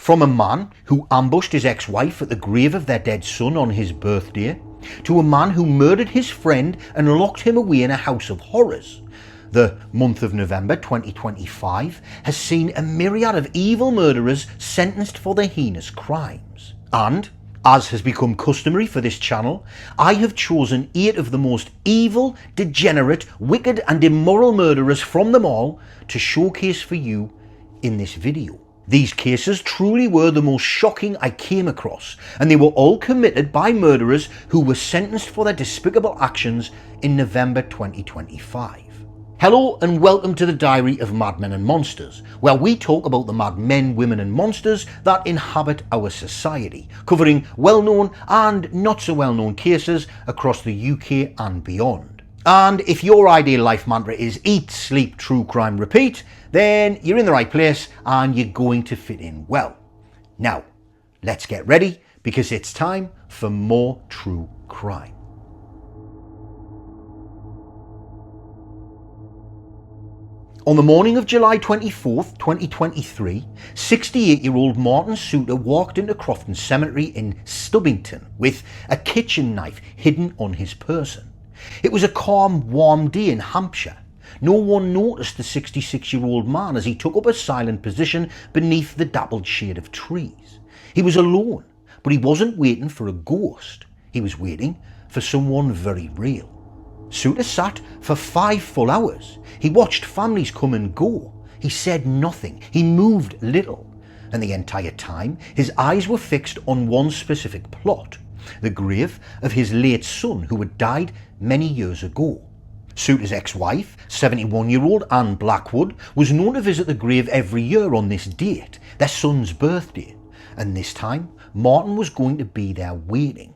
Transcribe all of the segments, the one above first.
From a man who ambushed his ex-wife at the grave of their dead son on his birthday, to a man who murdered his friend and locked him away in a house of horrors, the month of November 2025 has seen a myriad of evil murderers sentenced for their heinous crimes. And, as has become customary for this channel, I have chosen 8 of the most evil, degenerate, wicked and immoral murderers from them all to showcase for you in this video. These cases truly were the most shocking I came across, and they were all committed by murderers who were sentenced for their despicable actions in November 2025. Hello and welcome to the Diary of Madmen and Monsters, where we talk about the mad men, women and monsters that inhabit our society, covering well-known and not so well-known cases across the UK and beyond. And if your ideal life mantra is eat, sleep, true crime, repeat, then you're in the right place and you're going to fit in well. Now, let's get ready because it's time for more true crime. On the morning of July 24th, 2023, 68-year-old Martin Suter walked into Crofton Cemetery in Stubbington with a kitchen knife hidden on his person. It was a calm, warm day in Hampshire. No one noticed the 66-year-old man as he took up a silent position beneath the dappled shade of trees. He was alone, but he wasn't waiting for a ghost. He was waiting for someone very real. Suter sat for 5 full hours. He watched families come and go. He said nothing. He moved little. And the entire time, his eyes were fixed on one specific plot, the grave of his late son who had died many years ago. Suter's ex-wife, 71-year-old Anne Blackwood, was known to visit the grave every year on this date, their son's birthday, and this time Martin was going to be there waiting.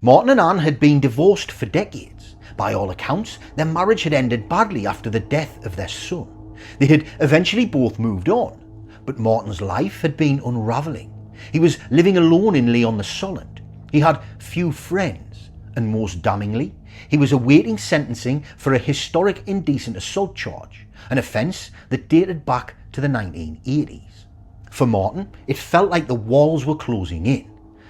Martin and Anne had been divorced for decades. By all accounts, their marriage had ended badly after the death of their son. They had eventually both moved on, but Martin's life had been unravelling. He was living alone in Lyon-le-Solent. He had few friends, and most damningly, he was awaiting sentencing for a historic indecent assault charge, an offence that dated back to the 1980s. For Martin, it felt like the walls were closing in,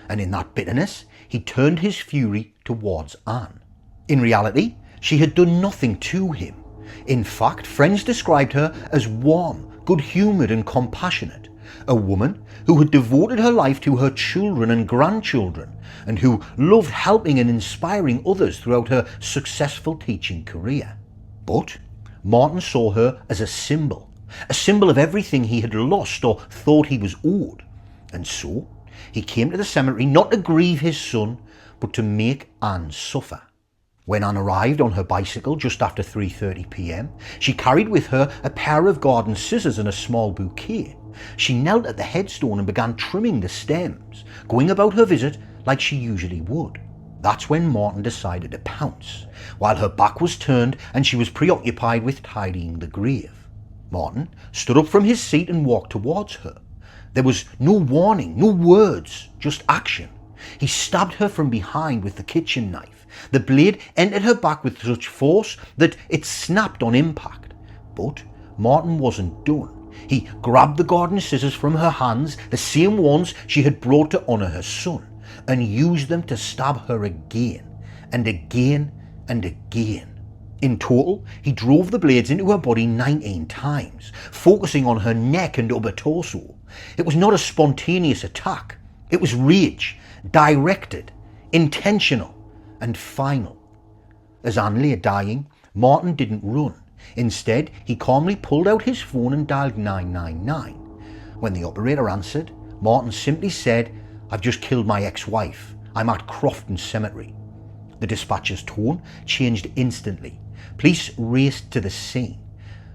and in that bitterness, he turned his fury towards Anne. In reality, she had done nothing to him. In fact, friends described her as warm, good-humoured and compassionate, a woman who had devoted her life to her children and grandchildren, and who loved helping and inspiring others throughout her successful teaching career. But Martin saw her as a symbol of everything he had lost or thought he was owed. And so he came to the cemetery not to grieve his son, but to make Anne suffer. When Anne arrived on her bicycle just after 3:30 p.m, she carried with her a pair of garden scissors and a small bouquet. She knelt at the headstone and began trimming the stems, going about her visit like she usually would. That's when Martin decided to pounce, while her back was turned and she was preoccupied with tidying the grave. Martin stood up from his seat and walked towards her. There was no warning, no words, just action. He stabbed her from behind with the kitchen knife. The blade entered her back with such force that it snapped on impact. But Martin wasn't done. He grabbed the garden scissors from her hands, the same ones she had brought to honour her son, and used them to stab her again, and again, and again. In total, he drove the blades into her body 19 times, focusing on her neck and upper torso. It was not a spontaneous attack. It was rage, directed, intentional, and final. As Anne lay dying, Martin didn't run. Instead, he calmly pulled out his phone and dialed 999. When the operator answered, Martin simply said, "I've just killed my ex-wife. I'm at Crofton Cemetery." The dispatcher's tone changed instantly. Police raced to the scene.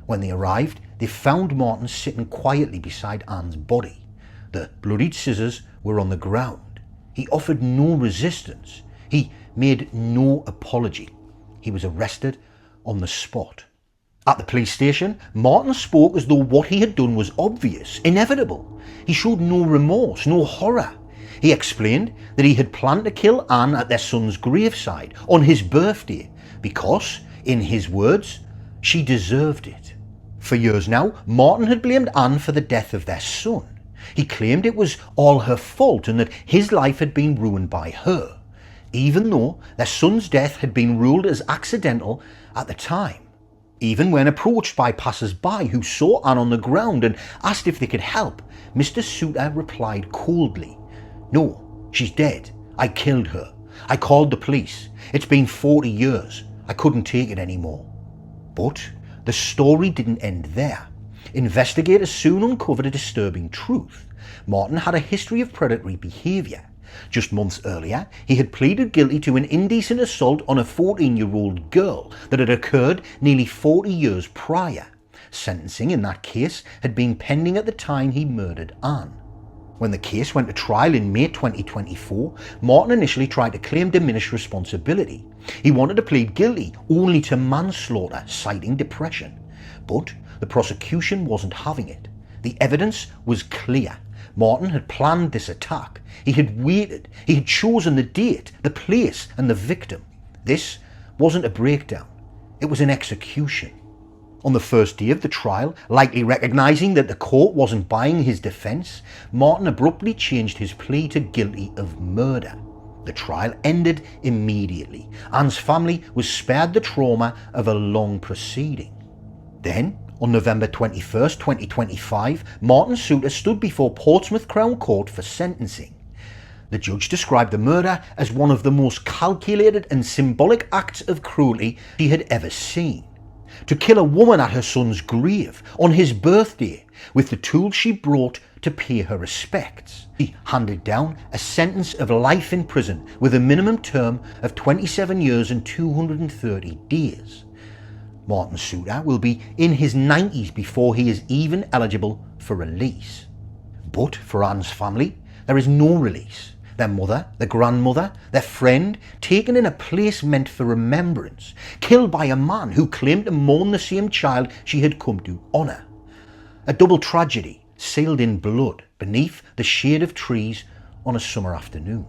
When they arrived, they found Martin sitting quietly beside Anne's body. The bloodied scissors were on the ground. He offered no resistance. He made no apology. He was arrested on the spot. At the police station, Martin spoke as though what he had done was obvious, inevitable. He showed no remorse, no horror. He explained that he had planned to kill Anne at their son's graveside on his birthday because, in his words, she deserved it. For years now, Martin had blamed Anne for the death of their son. He claimed it was all her fault and that his life had been ruined by her, even though their son's death had been ruled as accidental at the time. Even when approached by passers-by who saw Anne on the ground and asked if they could help, Mr. Suter replied coldly, "No, she's dead. I killed her. I called the police. It's been 40 years. I couldn't take it anymore." But the story didn't end there. Investigators soon uncovered a disturbing truth. Martin had a history of predatory behaviour. Just months earlier, he had pleaded guilty to an indecent assault on a 14-year-old girl that had occurred nearly 40 years prior. Sentencing in that case had been pending at the time he murdered Anne. When the case went to trial in May 2024, Martin initially tried to claim diminished responsibility. He wanted to plead guilty only to manslaughter, citing depression. But the prosecution wasn't having it. The evidence was clear. Martin had planned this attack. He had waited. He had chosen the date, the place and the victim. This wasn't a breakdown. It was an execution. On the first day of the trial, likely recognising that the court wasn't buying his defence, Martin abruptly changed his plea to guilty of murder. The trial ended immediately. Anne's family was spared the trauma of a long proceeding. Then, on November 21st, 2025, Martin Suter stood before Portsmouth Crown Court for sentencing. The judge described the murder as one of the most calculated and symbolic acts of cruelty she had ever seen. To kill a woman at her son's grave, on his birthday, with the tools she brought to pay her respects. He handed down a sentence of life in prison with a minimum term of 27 years and 230 days. Martin Suter will be in his 90s before he is even eligible for release. But for Anne's family, there is no release. Their mother, their grandmother, their friend, taken in a place meant for remembrance, killed by a man who claimed to mourn the same child she had come to honour. A double tragedy sealed in blood beneath the shade of trees on a summer afternoon.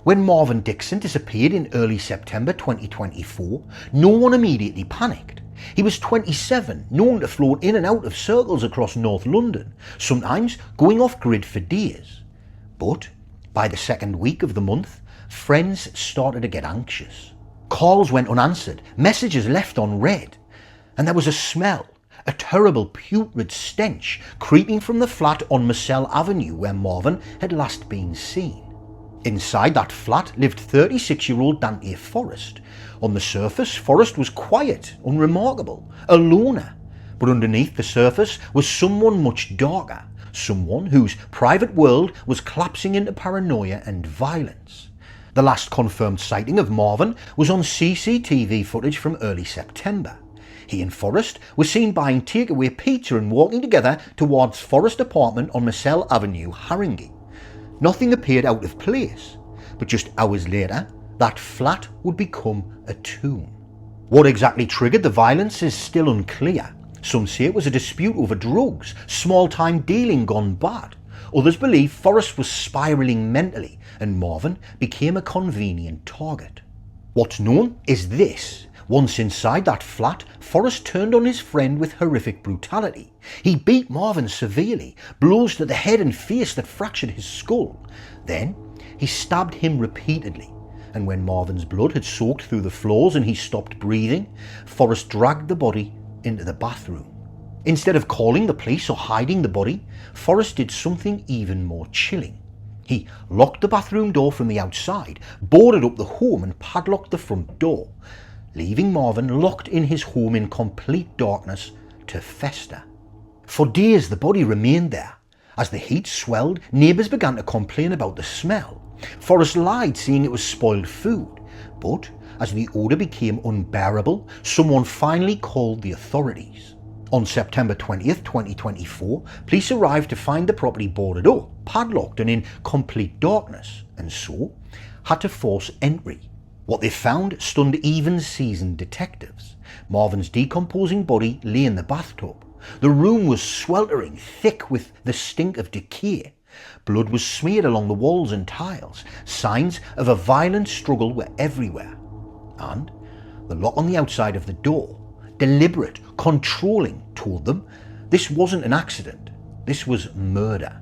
When Marvin Dixon disappeared in early September 2024, no one immediately panicked. He was 27, known to float in and out of circles across North London, sometimes going off-grid for days. But by the second week of the month, friends started to get anxious. Calls went unanswered, messages left unread, and there was a smell, a terrible putrid stench creeping from the flat on Marcel Avenue where Marvin had last been seen. Inside that flat lived 36-year-old Dante Forrest. On the surface, Forrest was quiet, unremarkable, a loner. But underneath the surface was someone much darker, someone whose private world was collapsing into paranoia and violence. The last confirmed sighting of Marvin was on CCTV footage from early September. He and Forrest were seen buying takeaway pizza and walking together towards Forrest apartment on Marcel Avenue, Haringey. Nothing appeared out of place, but just hours later, that flat would become a tomb. What exactly triggered the violence is still unclear. Some say it was a dispute over drugs, small-time dealing gone bad. Others believe Forrest was spiralling mentally and Marvin became a convenient target. What's known is this. Once inside that flat, Forrest turned on his friend with horrific brutality. He beat Marvin severely, blows to the head and face that fractured his skull. Then he stabbed him repeatedly, and when Marvin's blood had soaked through the floors and he stopped breathing, Forrest dragged the body into the bathroom. Instead of calling the police or hiding the body, Forrest did something even more chilling. He locked the bathroom door from the outside, boarded up the home and padlocked the front door, leaving Marvin locked in his home in complete darkness to fester. For days the body remained there. As the heat swelled, neighbours began to complain about the smell. Forrest lied, saying it was spoiled food, but as the odour became unbearable, someone finally called the authorities. On September 20th, 2024, police arrived to find the property boarded up, padlocked and in complete darkness, and so had to force entry. What they found stunned even seasoned detectives. Marvin's decomposing body lay in the bathtub. The room was sweltering, thick with the stink of decay. Blood was smeared along the walls and tiles. Signs of a violent struggle were everywhere. And the lock on the outside of the door deliberate, controlling, told them this wasn't an accident, this was murder.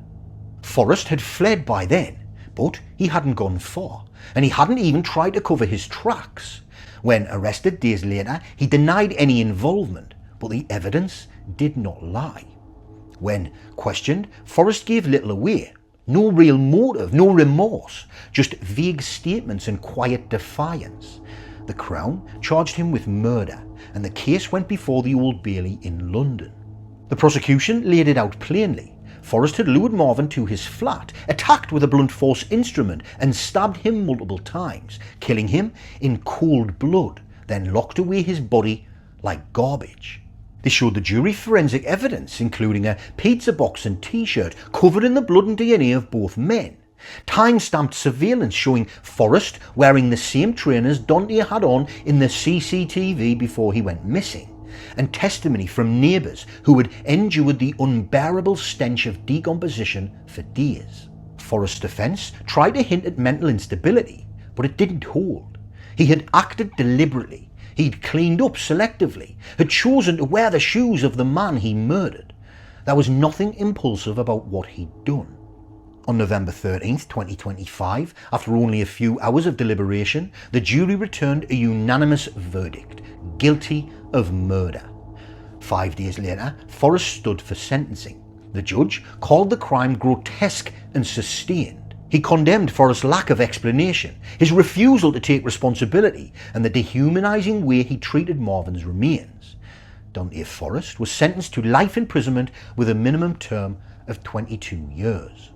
Forrest had fled by then, but he hadn't gone far, and he hadn't even tried to cover his tracks. When arrested days later, he denied any involvement, but the evidence did not lie. When questioned, Forrest gave little away. No real motive, no remorse, just vague statements and quiet defiance. The Crown charged him with murder, and the case went before the Old Bailey in London. The prosecution laid it out plainly. Forrest had lured Marvin to his flat, attacked with a blunt force instrument, and stabbed him multiple times, killing him in cold blood, then locked away his body like garbage. They showed the jury forensic evidence, including a pizza box and t-shirt covered in the blood and DNA of both men, time-stamped surveillance showing Forrest wearing the same trainers Dante had on in the CCTV before he went missing, and testimony from neighbours who had endured the unbearable stench of decomposition for days. Forrest's defence tried to hint at mental instability, but it didn't hold. He had acted deliberately. He'd cleaned up selectively, had chosen to wear the shoes of the man he murdered. There was nothing impulsive about what he'd done. On November 13th, 2025, after only a few hours of deliberation, the jury returned a unanimous verdict: guilty of murder. 5 days later, Forrest stood for sentencing. The judge called the crime grotesque and sustained. He condemned Forrest's lack of explanation, his refusal to take responsibility, and the dehumanising way he treated Marvin's remains. Dante Forrest was sentenced to life imprisonment with a minimum term of 22 years.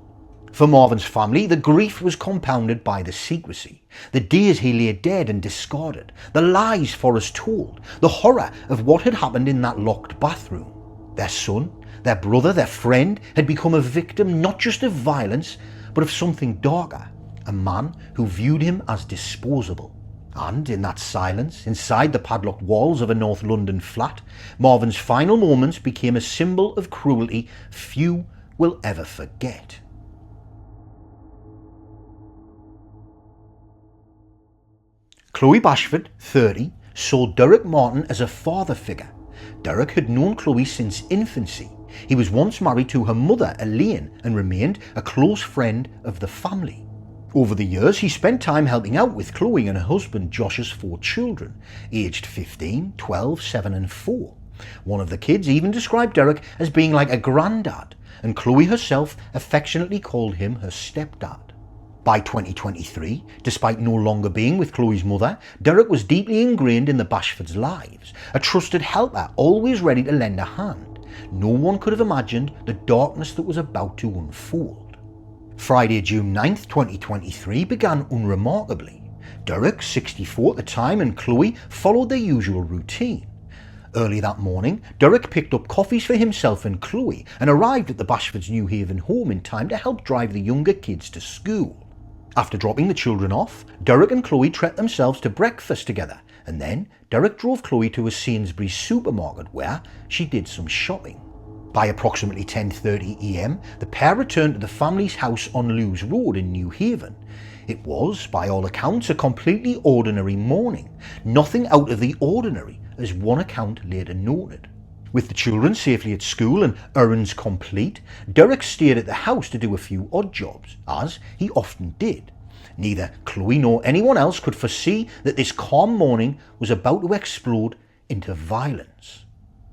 For Marvin's family, the grief was compounded by the secrecy, the days he lay dead and discarded, the lies Forrest told, the horror of what had happened in that locked bathroom. Their son, their brother, their friend had become a victim not just of violence, but of something darker, a man who viewed him as disposable. And in that silence, inside the padlocked walls of a North London flat, Marvin's final moments became a symbol of cruelty few will ever forget. Chloe Bashford, 30, saw Derek Martin as a father figure. Derek had known Chloe since infancy. He was once married to her mother, Elaine, and remained a close friend of the family. Over the years, he spent time helping out with Chloe and her husband Josh's 4 children, aged 15, 12, 7 and 4. One of the kids even described Derek as being like a granddad, and Chloe herself affectionately called him her stepdad. By 2023, despite no longer being with Chloe's mother, Derek was deeply ingrained in the Bashfords' lives, a trusted helper always ready to lend a hand. No one could have imagined the darkness that was about to unfold. Friday, June 9th, 2023 began unremarkably. Derek, 64 at the time, and Chloe followed their usual routine. Early that morning, Derek picked up coffees for himself and Chloe and arrived at the Bashfords' New Haven home in time to help drive the younger kids to school. After dropping the children off, Derek and Chloe treated themselves to breakfast together, and then Derek drove Chloe to a Sainsbury's supermarket where she did some shopping. By approximately 10:30 AM, the pair returned to the family's house on Lewes Road in New Haven. It was, by all accounts, a completely ordinary morning, nothing out of the ordinary, as one account later noted. With the children safely at school and errands complete, Derek stayed at the house to do a few odd jobs, as he often did. Neither Chloe nor anyone else could foresee that this calm morning was about to explode into violence.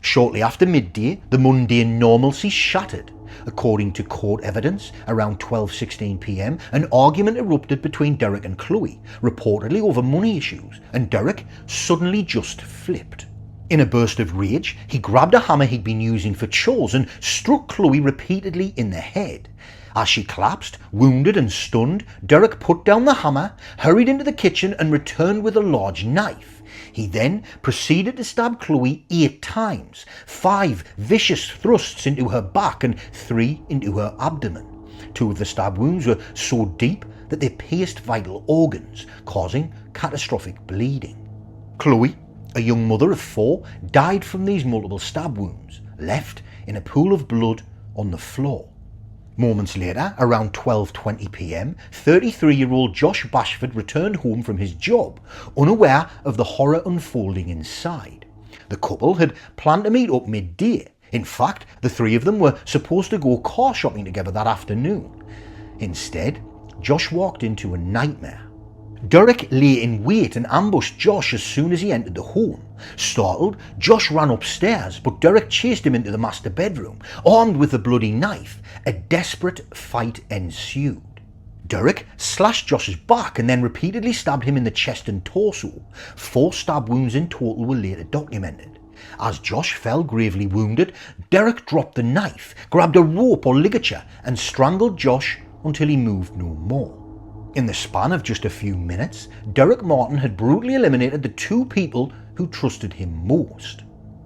Shortly after midday, the mundane normalcy shattered. According to court evidence, around 12:16 PM, an argument erupted between Derek and Chloe, reportedly over money issues, and Derek suddenly just flipped. In a burst of rage, he grabbed a hammer he'd been using for chores and struck Chloe repeatedly in the head. As she collapsed, wounded and stunned, Derek put down the hammer, hurried into the kitchen and returned with a large knife. He then proceeded to stab Chloe 8 times, 5 vicious thrusts into her back and 3 into her abdomen. 2 of the stab wounds were so deep that they pierced vital organs, causing catastrophic bleeding. Chloe, a young mother of 4, died from these multiple stab wounds, left in a pool of blood on the floor. Moments later, around 12:20 PM, 33-year-old Josh Bashford returned home from his job, unaware of the horror unfolding inside. The couple had planned to meet up midday. In fact, the three of them were supposed to go car shopping together that afternoon. Instead, Josh walked into a nightmare. Derek lay in wait and ambushed Josh as soon as he entered the home. Startled, Josh ran upstairs, but Derek chased him into the master bedroom. Armed with a bloody knife, a desperate fight ensued. Derek slashed Josh's back and then repeatedly stabbed him in the chest and torso. 4 stab wounds in total were later documented. As Josh fell gravely wounded, Derek dropped the knife, grabbed a rope or ligature and strangled Josh until he moved no more. In the span of just a few minutes, Derek Martin had brutally eliminated the 2 people who trusted him most.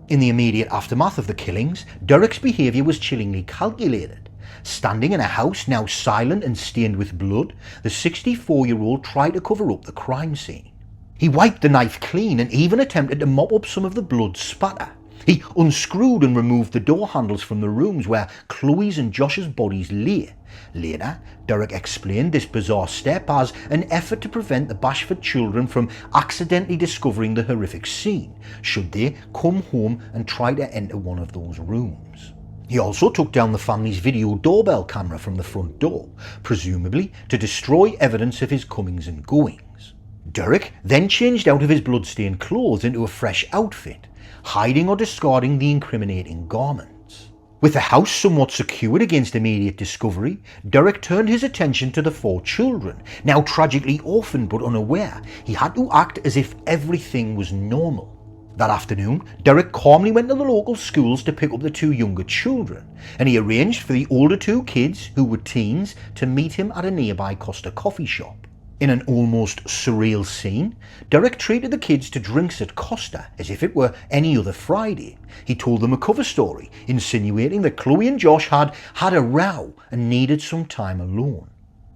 In the immediate aftermath of the killings, Derek's behaviour was chillingly calculated. Standing in a house now silent and stained with blood, the 64-year-old tried to cover up the crime scene. He wiped the knife clean and even attempted to mop up some of the blood spatter. He unscrewed and removed the door handles from the rooms where Chloe's and Josh's bodies lay. Later, Derek explained this bizarre step as an effort to prevent the Bashford children from accidentally discovering the horrific scene, should they come home and try to enter one of those rooms. He also took down the family's video doorbell camera from the front door, presumably to destroy evidence of his comings and goings. Derek then changed out of his blood-stained clothes into a fresh outfit, hiding or discarding the incriminating garments. With the house somewhat secured against immediate discovery, Derek turned his attention to the 4 children, now tragically orphaned but unaware. He had to act as if everything was normal. That afternoon, Derek calmly went to the local schools to pick up the 2 younger children, and he arranged for the older 2 kids, who were teens, to meet him at a nearby Costa coffee shop. In an almost surreal scene, Derek treated the kids to drinks at Costa as if it were any other Friday. He told them a cover story, insinuating that Chloe and Josh had had a row and needed some time alone.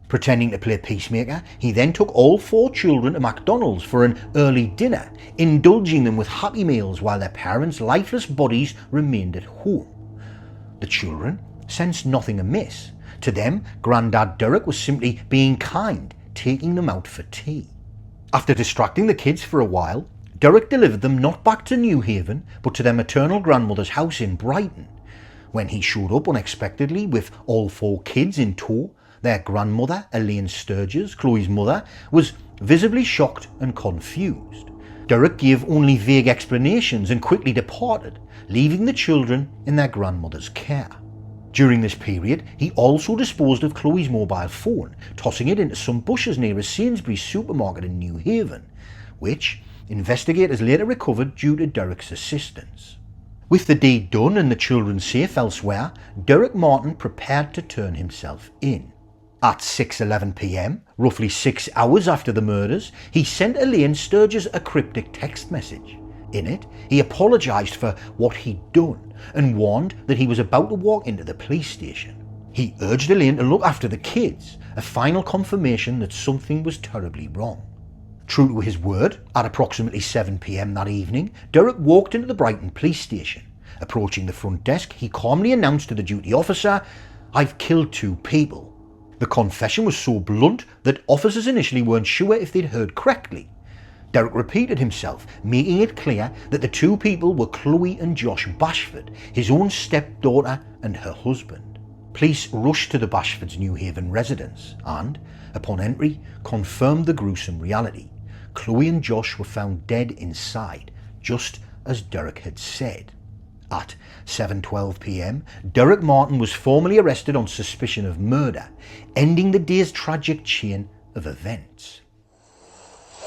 Pretending to play peacemaker, he then took all 4 children to McDonald's for an early dinner, indulging them with Happy Meals while their parents' lifeless bodies remained at home. The children sensed nothing amiss. To them, Grandad Derek was simply being kind, taking them out for tea. After distracting the kids for a while, Derek delivered them not back to New Haven, but to their maternal grandmother's house in Brighton. When he showed up unexpectedly with all 4 kids in tow, their grandmother, Elaine Sturgis, Chloe's mother, was visibly shocked and confused. Derek gave only vague explanations and quickly departed, leaving the children in their grandmother's care. During this period, he also disposed of Chloe's mobile phone, tossing it into some bushes near a Sainsbury's supermarket in New Haven, which investigators later recovered due to Derek's assistance. With the deed done and the children safe elsewhere, Derek Martin prepared to turn himself in. At 6:11 p.m, roughly 6 hours after the murders, he sent Elaine Sturgis a cryptic text message. In it, he apologised for what he'd done and warned that he was about to walk into the police station. He urged Elaine to look after the kids, a final confirmation that something was terribly wrong. True to his word, at approximately 7 p.m. that evening, Derek walked into the Brighton police station. Approaching the front desk, he calmly announced to the duty officer, "I've killed 2 people." The confession was so blunt that officers initially weren't sure if they'd heard correctly. Derek repeated himself, making it clear that the 2 people were Chloe and Josh Bashford, his own stepdaughter and her husband. Police rushed to the Bashfords' New Haven residence and, upon entry, confirmed the gruesome reality. Chloe and Josh were found dead inside, just as Derek had said. At 7:12 p.m, Derek Martin was formally arrested on suspicion of murder, ending the day's tragic chain of events.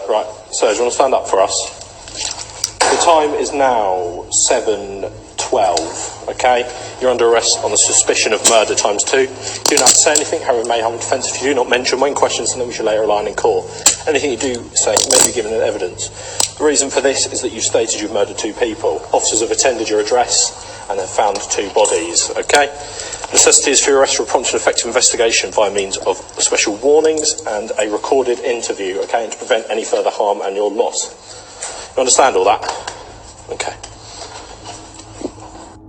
Right, so do you want to stand up for us? The time is now 7:12, okay? You're under arrest on the suspicion of murder times 2. Do not say anything, however may harm defence. If you do not mention when questions, then we shall later align in court. Anything you do say may be given in evidence. The reason for this is that you've stated you've murdered 2 people. Officers have attended your address and have found 2 bodies, okay? Necessity is for your arrest for a prompt and effective investigation by means of special warnings and a recorded interview, okay, and to prevent any further harm and your loss. You understand all that? Okay.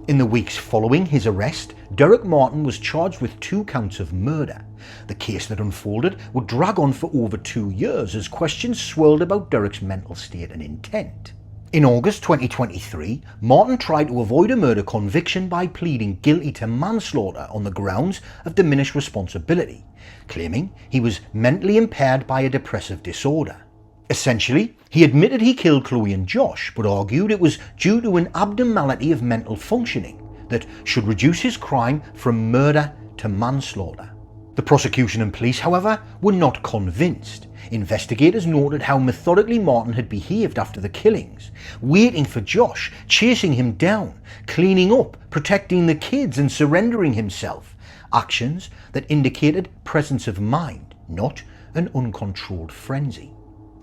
In the weeks following his arrest, Derek Martin was charged with 2 counts of murder. The case that unfolded would drag on for over 2 years as questions swirled about Derek's mental state and intent. In August 2023, Martin tried to avoid a murder conviction by pleading guilty to manslaughter on the grounds of diminished responsibility, claiming he was mentally impaired by a depressive disorder. Essentially, he admitted he killed Chloe and Josh, but argued it was due to an abnormality of mental functioning that should reduce his crime from murder to manslaughter. The prosecution and police, however, were not convinced. Investigators noted how methodically Martin had behaved after the killings, waiting for Josh, chasing him down, cleaning up, protecting the kids and surrendering himself. Actions that indicated presence of mind, not an uncontrolled frenzy.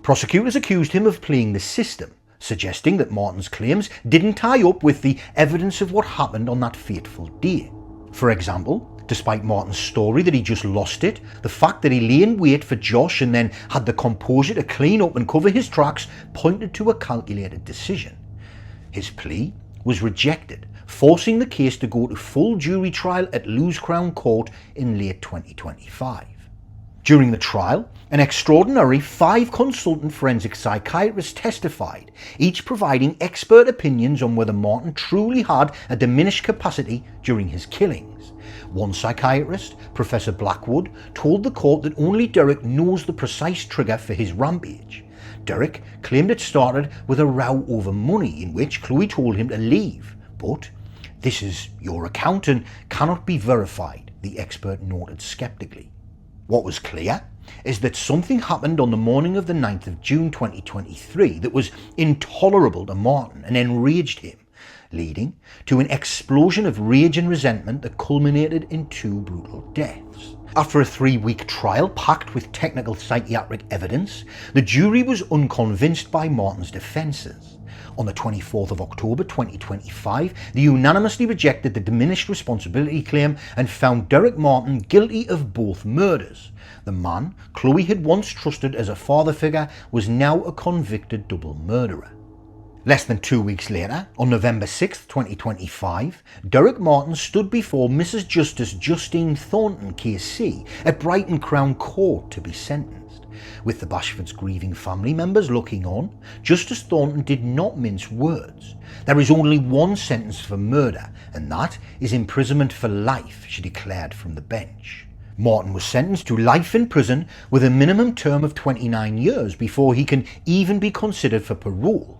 Prosecutors accused him of playing the system, suggesting that Martin's claims didn't tie up with the evidence of what happened on that fateful day. For example, despite Martin's story that he just lost it, the fact that he lay in wait for Josh and then had the composure to clean up and cover his tracks pointed to a calculated decision. His plea was rejected, forcing the case to go to full jury trial at Lewes Crown Court in late 2025. During the trial, an extraordinary 5 consultant forensic psychiatrists testified, each providing expert opinions on whether Martin truly had a diminished capacity during his killings. One psychiatrist, Professor Blackwood, told the court that only Derek knows the precise trigger for his rampage. Derek claimed it started with a row over money in which Chloe told him to leave, but "This is your account and cannot be verified," the expert noted sceptically. What was clear is that something happened on the morning of the 9th of June 2023 that was intolerable to Martin and enraged him, leading to an explosion of rage and resentment that culminated in 2 brutal deaths. After a 3-week trial packed with technical psychiatric evidence, the jury was unconvinced by Martin's defences. On the 24th of October 2025, they unanimously rejected the diminished responsibility claim and found Derek Martin guilty of both murders. The man Chloe had once trusted as a father figure was now a convicted double murderer. Less than 2 weeks later, on November 6, 2025, Derek Martin stood before Mrs. Justice Justine Thornton KC at Brighton Crown Court to be sentenced. With the Bashfords' grieving family members looking on, Justice Thornton did not mince words. There is only one sentence for murder, and that is imprisonment for life, she declared from the bench. Martin was sentenced to life in prison with a minimum term of 29 years before he can even be considered for parole.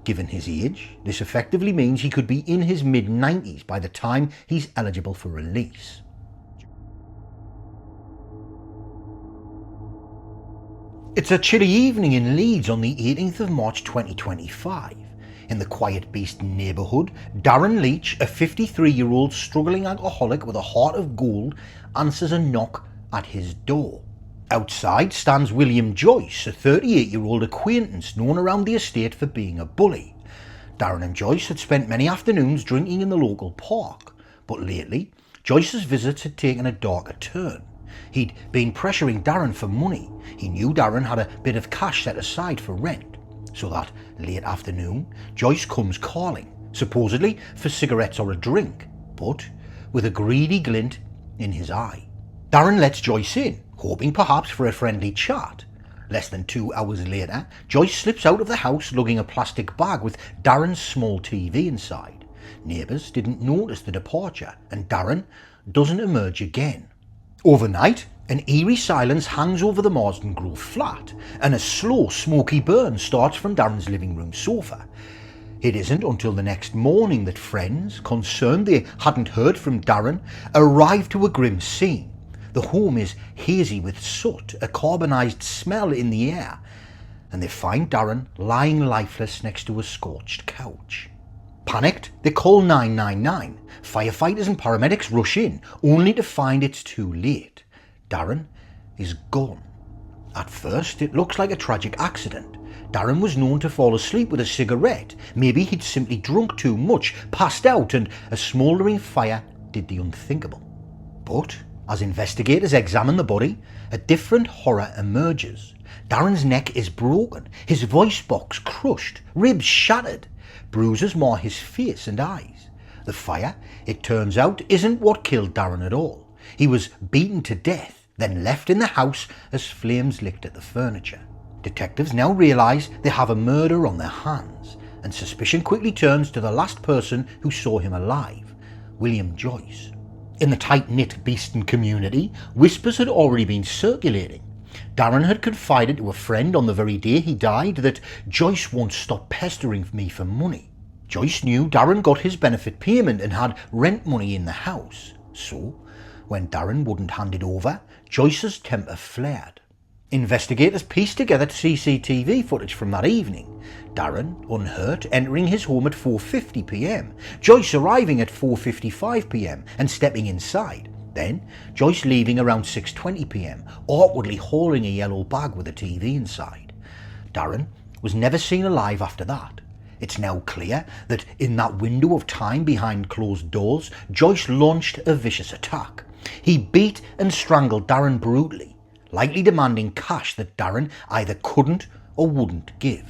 Given his age, this effectively means he could be in his mid-90s by the time he's eligible for release. It's a chilly evening in Leeds on the 18th of March 2025. In the Quiet Beast neighbourhood, Darren Leach, a 53-year-old struggling alcoholic with a heart of gold, answers a knock at his door. Outside stands William Joyce, a 38-year-old acquaintance known around the estate for being a bully. Darren and Joyce had spent many afternoons drinking in the local park, but lately, Joyce's visits had taken a darker turn. He'd been pressuring Darren for money. He knew Darren had a bit of cash set aside for rent. So that late afternoon, Joyce comes calling, supposedly for cigarettes or a drink, but with a greedy glint in his eye. Darren lets Joyce in, hoping perhaps for a friendly chat. Less than 2 hours later, Joyce slips out of the house lugging a plastic bag with Darren's small TV inside. Neighbours didn't notice the departure, and Darren doesn't emerge again. Overnight, an eerie silence hangs over the Marsden Grove flat, and a slow, smoky burn starts from Darren's living room sofa. It isn't until the next morning that friends, concerned they hadn't heard from Darren, arrive to a grim scene. The home is hazy with soot, a carbonised smell in the air, and they find Darren lying lifeless next to a scorched couch. Panicked, they call 999. Firefighters and paramedics rush in, only to find it's too late. Darren is gone. At first, it looks like a tragic accident. Darren was known to fall asleep with a cigarette. Maybe he'd simply drunk too much, passed out, and a smouldering fire did the unthinkable. But as investigators examine the body, a different horror emerges. Darren's neck is broken, his voice box crushed, ribs shattered. Bruises mar his face and eyes. The fire, it turns out, isn't what killed Darren at all. He was beaten to death, then left in the house as flames licked at the furniture. Detectives now realise they have a murder on their hands, and suspicion quickly turns to the last person who saw him alive, William Joyce. In the tight-knit Beeston community, whispers had already been circulating. Darren had confided to a friend on the very day he died that Joyce won't stop pestering me for money. Joyce knew Darren got his benefit payment and had rent money in the house, so when Darren wouldn't hand it over, Joyce's temper flared. Investigators pieced together CCTV footage from that evening. Darren, unhurt, entering his home at 4:50 p.m, Joyce arriving at 4:55 p.m and stepping inside. Then, Joyce leaving around 6:20 p.m, awkwardly hauling a yellow bag with a TV inside. Darren was never seen alive after that. It's now clear that in that window of time behind closed doors, Joyce launched a vicious attack. He beat and strangled Darren brutally, likely demanding cash that Darren either couldn't or wouldn't give.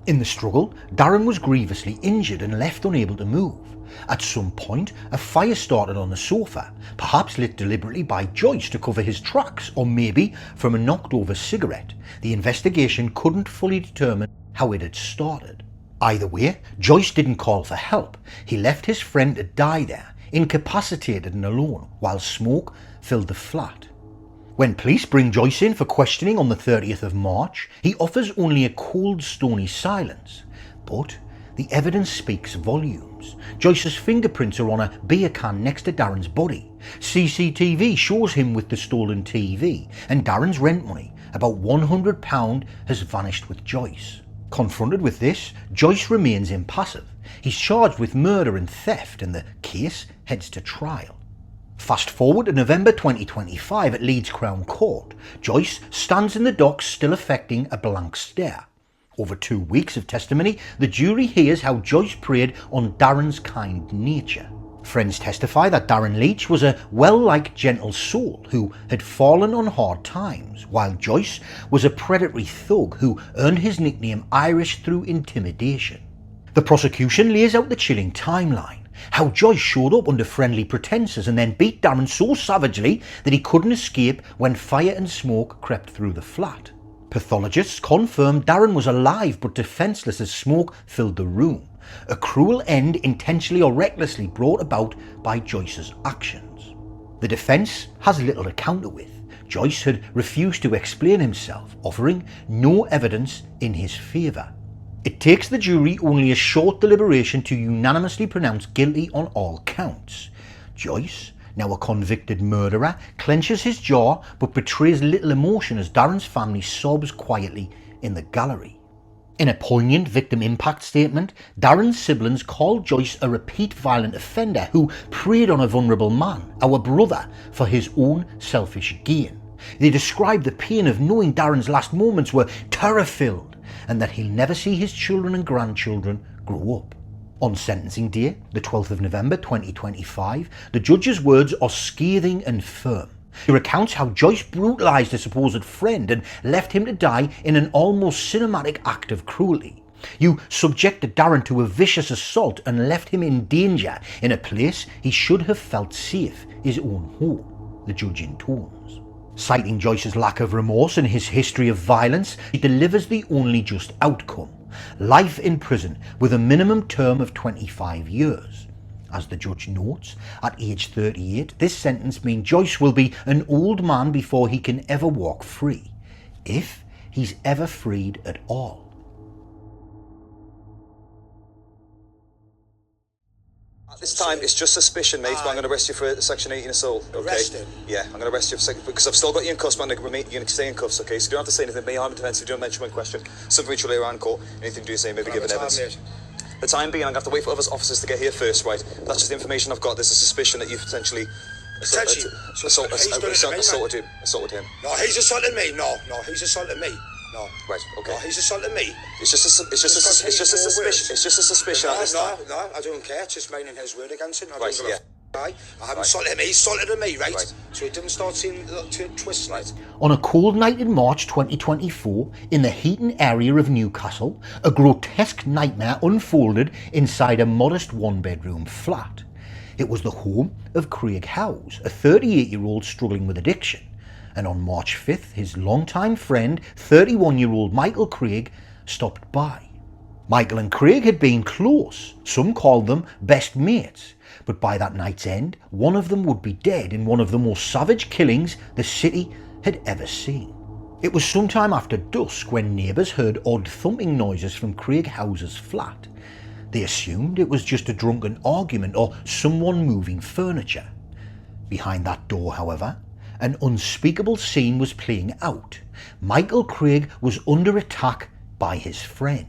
In the struggle, Darren was grievously injured and left unable to move. At some point, a fire started on the sofa, perhaps lit deliberately by Joyce to cover his tracks, or maybe from a knocked over cigarette. The investigation couldn't fully determine how it had started. Either way, Joyce didn't call for help. He left his friend to die there, incapacitated and alone, while smoke filled the flat. When police bring Joyce in for questioning on the 30th of March, he offers only a cold, stony silence. But the evidence speaks volumes. Joyce's fingerprints are on a beer can next to Darren's body. CCTV shows him with the stolen TV, and Darren's rent money, about £100, has vanished with Joyce. Confronted with this, Joyce remains impassive. He's charged with murder and theft, and the case heads to trial. Fast forward to November 2025 at Leeds Crown Court. Joyce stands in the dock still affecting a blank stare. Over 2 weeks of testimony, the jury hears how Joyce preyed on Darren's kind nature. Friends testify that Darren Leach was a well-liked, gentle soul who had fallen on hard times, while Joyce was a predatory thug who earned his nickname Irish through intimidation. The prosecution lays out the chilling timeline. How Joyce showed up under friendly pretences and then beat Darren so savagely that he couldn't escape when fire and smoke crept through the flat. Pathologists confirmed Darren was alive but defenceless as smoke filled the room. A cruel end intentionally or recklessly brought about by Joyce's actions. The defence has little to counter with. Joyce had refused to explain himself, offering no evidence in his favour. It takes the jury only a short deliberation to unanimously pronounce guilty on all counts. Joyce, now a convicted murderer, clenches his jaw but betrays little emotion as Darren's family sobs quietly in the gallery. In a poignant victim impact statement, Darren's siblings called Joyce a repeat violent offender who preyed on a vulnerable man, our brother, for his own selfish gain. They described the pain of knowing Darren's last moments were terror-filled and that he'll never see his children and grandchildren grow up. On sentencing day, the 12th of November 2025, the judge's words are scathing and firm. He recounts how Joyce brutalised a supposed friend and left him to die in an almost cinematic act of cruelty. You subjected Darren to a vicious assault and left him in danger in a place he should have felt safe, his own home, the judge intones. Citing Joyce's lack of remorse and his history of violence, he delivers the only just outcome: life in prison with a minimum term of 25 years. As the judge notes, at age 38, this sentence means Joyce will be an old man before he can ever walk free, if he's ever freed at all. At this time, it's just suspicion, mate, but I'm going to arrest you for Section 18 assault, okay? Arrested? Yeah, I'm going to arrest you for because I've still got you in cuffs, man. You're going to stay in cuffs, okay? So you don't have to say anything. May harm and defence. If you don't mention one question, something which will later on court. Anything do you say, maybe give an evidence. The time being, I'm going to have to wait for other officers to get here first, right? That's just the information I've got. There's a suspicion that you've potentially assaulted him. No, he's assaulted me. No, he's assaulted me. No. Right, okay. No, he's assaulted me. It's just a suspicion. It's just a suspicion at this time. No, I don't care. It's just meaning his word against him. Right, yeah. I haven't assaulted him. He's assaulted me, right? So he didn't start seeing little twists, right? On a cold night in March 2024, in the Heaton area of Newcastle, a grotesque nightmare unfolded inside a modest one-bedroom flat. It was the home of Craig Howes, a 38-year-old struggling with addiction. And on March 5th, his longtime friend, 31-year-old Michael Craig, stopped by. Michael and Craig had been close. Some called them best mates. But by that night's end, one of them would be dead in one of the most savage killings the city had ever seen. It was sometime after dusk when neighbours heard odd thumping noises from Craig House's flat. They assumed it was just a drunken argument or someone moving furniture. Behind that door, however, an unspeakable scene was playing out. Michael Craig was under attack by his friend.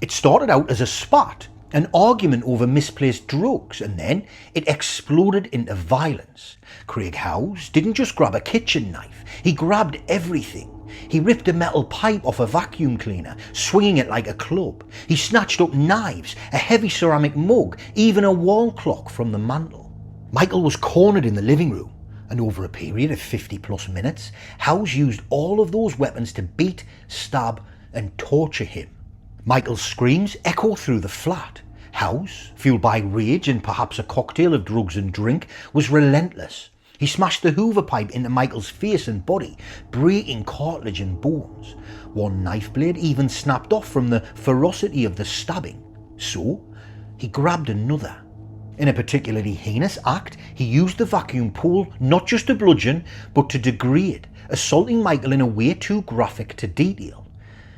It started out as a spat, an argument over misplaced drugs, and then it exploded into violence. Craig House didn't just grab a kitchen knife, he grabbed everything. He ripped a metal pipe off a vacuum cleaner, swinging it like a club. He snatched up knives, a heavy ceramic mug, even a wall clock from the mantel. Michael was cornered in the living room, and over a period of 50 plus minutes, House used all of those weapons to beat, stab and torture him. Michael's screams echo through the flat. House, fueled by rage and perhaps a cocktail of drugs and drink, was relentless. He smashed the Hoover pipe into Michael's face and body, breaking cartilage and bones. One knife blade even snapped off from the ferocity of the stabbing. So, he grabbed another. In a particularly heinous act, he used the vacuum pole not just to bludgeon, but to degrade, assaulting Michael in a way too graphic to detail.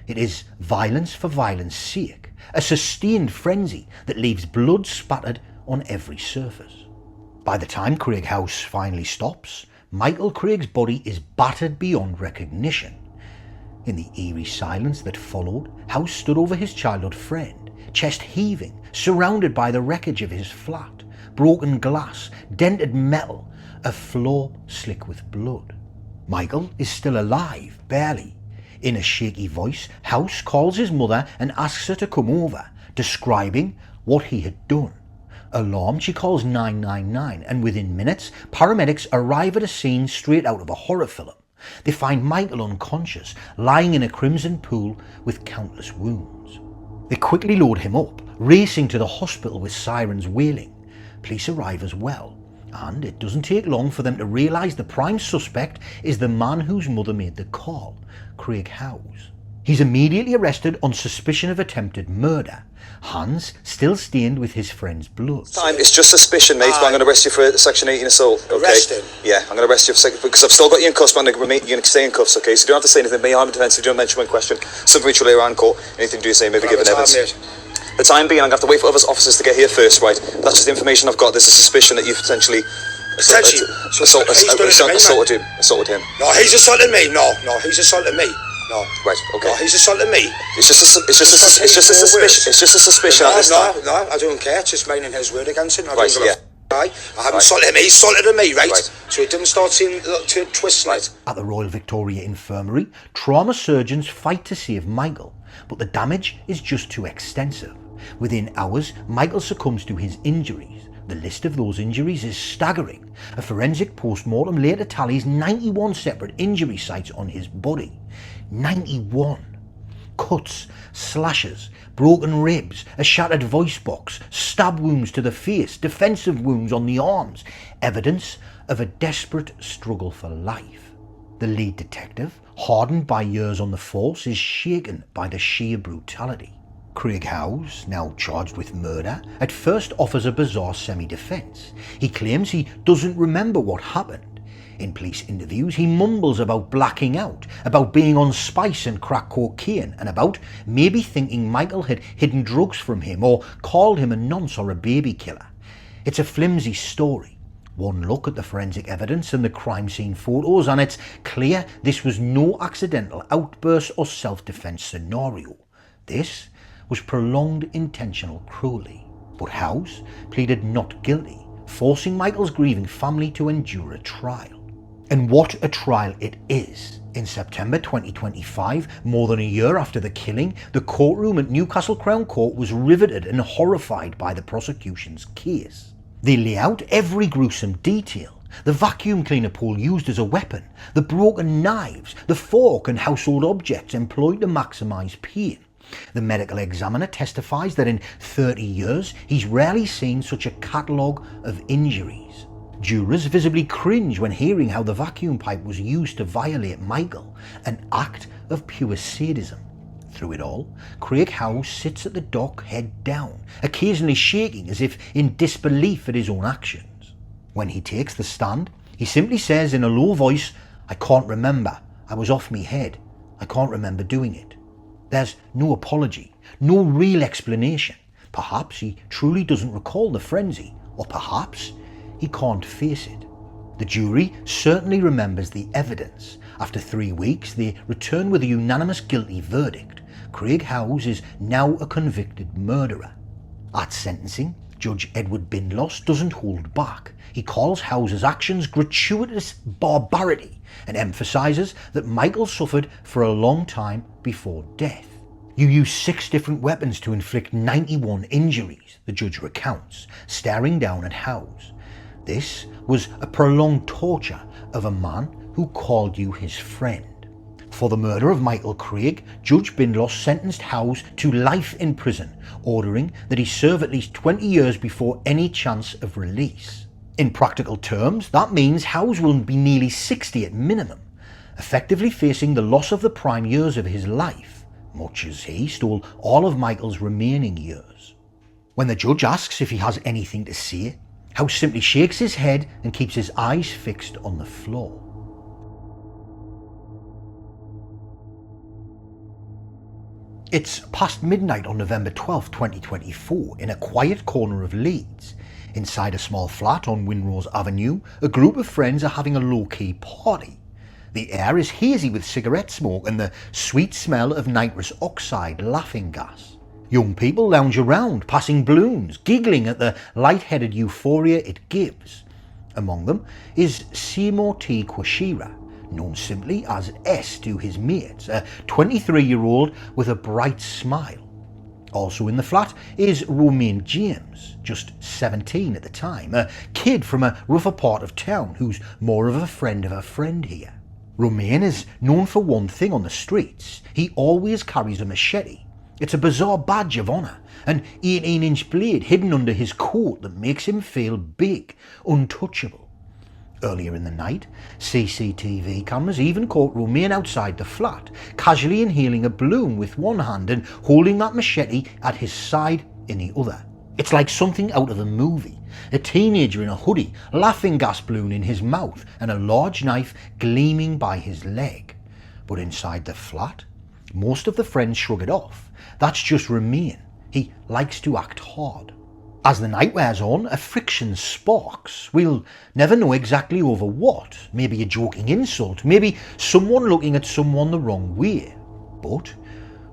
It is violence for violence sake, a sustained frenzy that leaves blood spattered on every surface. By the time Craig House finally stops, Michael Craig's body is battered beyond recognition. In the eerie silence that followed, House stood over his childhood friend, chest heaving, surrounded by the wreckage of his flat, broken glass, dented metal, a floor slick with blood. Michael is still alive, barely. In a shaky voice, House calls his mother and asks her to come over, describing what he had done. Alarmed, she calls 999, and within minutes, paramedics arrive at a scene straight out of a horror film. They find Michael unconscious, lying in a crimson pool with countless wounds. They quickly load him up, racing to the hospital with sirens wailing. Police arrive as well, and it doesn't take long for them to realise the prime suspect is the man whose mother made the call, Craig House. He's immediately arrested on suspicion of attempted murder, hands still stained with his friend's blood. Time, it's just suspicion, mate, but I'm going to arrest you for Section 18 assault, okay? Arrest him? Yeah, I'm going to arrest you because I've still got you in cuffs, man. You're going to stay in cuffs, okay? So you don't have to say anything. Me, I'm defensive, don't mention one question. Something which will later on in court. Anything do you say, maybe give an evidence. The time being, I'm going to have to wait for other officers to get here first, right? That's just the information I've got. There's a suspicion that you've potentially assaulted him. No, he's assaulted me. No, he's assaulted me. No. Right, okay. No, he's assaulted me. It's just a suspicion at this time. No, I don't care. It's just meaning his word against him. Right, yeah. I haven't assaulted him. He's assaulted me, right? So he didn't start seeing to twist right. At the Royal Victoria Infirmary, trauma surgeons fight to save Michael, but the damage is just too extensive. Within hours, Michael succumbs to his injuries. The list of those injuries is staggering. A forensic post-mortem later tallies 91 separate injury sites on his body. 91. Cuts, slashes, broken ribs, a shattered voice box, stab wounds to the face, defensive wounds on the arms, evidence of a desperate struggle for life. The lead detective, hardened by years on the force, is shaken by the sheer brutality. Craig House, now charged with murder, at first offers a bizarre semi-defence. He claims he doesn't remember what happened. In police interviews, he mumbles about blacking out, about being on spice and crack cocaine, and about maybe thinking Michael had hidden drugs from him or called him a nonce or a baby killer. It's a flimsy story. One look at the forensic evidence and the crime scene photos, and it's clear this was no accidental outburst or self-defence scenario. This was prolonged intentional cruelty. But House pleaded not guilty, forcing Michael's grieving family to endure a trial. And what a trial it is. In September 2025, more than a year after the killing, the courtroom at Newcastle Crown Court was riveted and horrified by the prosecution's case. They lay out every gruesome detail. The vacuum cleaner pole used as a weapon, the broken knives, the fork and household objects employed to maximise pain. The medical examiner testifies that in 30 years he's rarely seen such a catalogue of injuries. Jurors visibly cringe when hearing how the vacuum pipe was used to violate Michael, an act of pure sadism. Through it all, Craig Howes sits at the dock, head down, occasionally shaking as if in disbelief at his own actions. When he takes the stand, he simply says in a low voice, "I can't remember, I was off me head, I can't remember doing it." There's no apology, no real explanation. Perhaps he truly doesn't recall the frenzy, or perhaps he can't face it. The jury certainly remembers the evidence. After 3 weeks, they return with a unanimous guilty verdict. Craig Howes is now a convicted murderer. At sentencing, Judge Edward Bindloss doesn't hold back. He calls Howes' actions gratuitous barbarity and emphasises that Michael suffered for a long time before death. "You used 6 different weapons to inflict 91 injuries, the judge recounts, staring down at Howes. "This was a prolonged torture of a man who called you his friend." For the murder of Michael Craig, Judge Bindloss sentenced Howes to life in prison, ordering that he serve at least 20 years before any chance of release. In practical terms, that means Howes will be nearly 60 at minimum, effectively facing the loss of the prime years of his life, much as he stole all of Michael's remaining years. When the judge asks if he has anything to say, Howes simply shakes his head and keeps his eyes fixed on the floor. It's past midnight on November 12, 2024, in a quiet corner of Leeds. Inside a small flat on Winrose Avenue, a group of friends are having a low-key party. The air is hazy with cigarette smoke and the sweet smell of nitrous oxide laughing gas. Young people lounge around, passing balloons, giggling at the light-headed euphoria it gives. Among them is Seymour T. Quashira, known simply as S to his mates, a 23-year-old with a bright smile. Also in the flat is Romain James, just 17 at the time, a kid from a rougher part of town who's more of a friend here. Romain is known for one thing on the streets: he always carries a machete. It's a bizarre badge of honour, an 18-inch blade hidden under his coat that makes him feel big, untouchable. Earlier in the night, CCTV cameras even caught Romain outside the flat, casually inhaling a balloon with one hand and holding that machete at his side in the other. It's like something out of a movie. A teenager in a hoodie, laughing gas balloon in his mouth and a large knife gleaming by his leg. But inside the flat, most of the friends shrug it off. That's just Romain. He likes to act hard. As the night wears on, a friction sparks. We'll never know exactly over what. Maybe a joking insult, maybe someone looking at someone the wrong way. But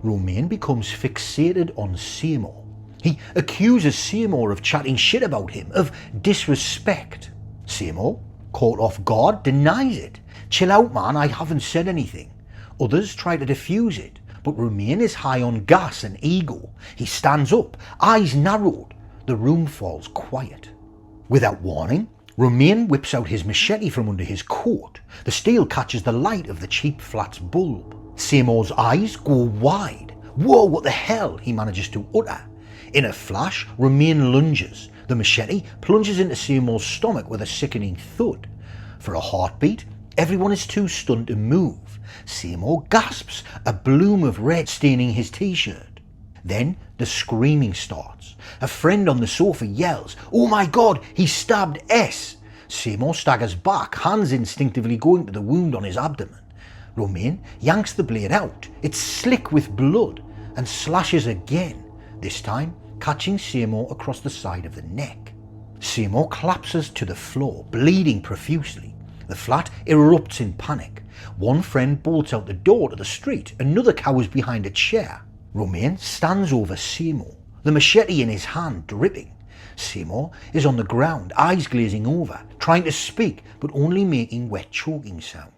Romain becomes fixated on Seymour. He accuses Seymour of chatting shit about him, of disrespect. Seymour, caught off guard, denies it. "Chill out, man, I haven't said anything." Others try to defuse it, but Romain is high on gas and ego. He stands up, eyes narrowed. The room falls quiet. Without warning, Romain whips out his machete from under his coat. The steel catches the light of the cheap flat's bulb. Seymour's eyes go wide. "Whoa, what the hell?" he manages to utter. In a flash, Romain lunges. The machete plunges into Seymour's stomach with a sickening thud. For a heartbeat, everyone is too stunned to move. Seymour gasps, a bloom of red staining his t-shirt. Then the screaming starts. A friend on the sofa yells, "Oh my God, he stabbed S!" Seymour staggers back, hands instinctively going to the wound on his abdomen. Romain yanks the blade out. It's slick with blood and slashes again, this time catching Seymour across the side of the neck. Seymour collapses to the floor, bleeding profusely. The flat erupts in panic. One friend bolts out the door to the street, another cowers behind a chair. Romain stands over Seymour, the machete in his hand, dripping. Seymour is on the ground, eyes glazing over, trying to speak, but only making wet choking sounds.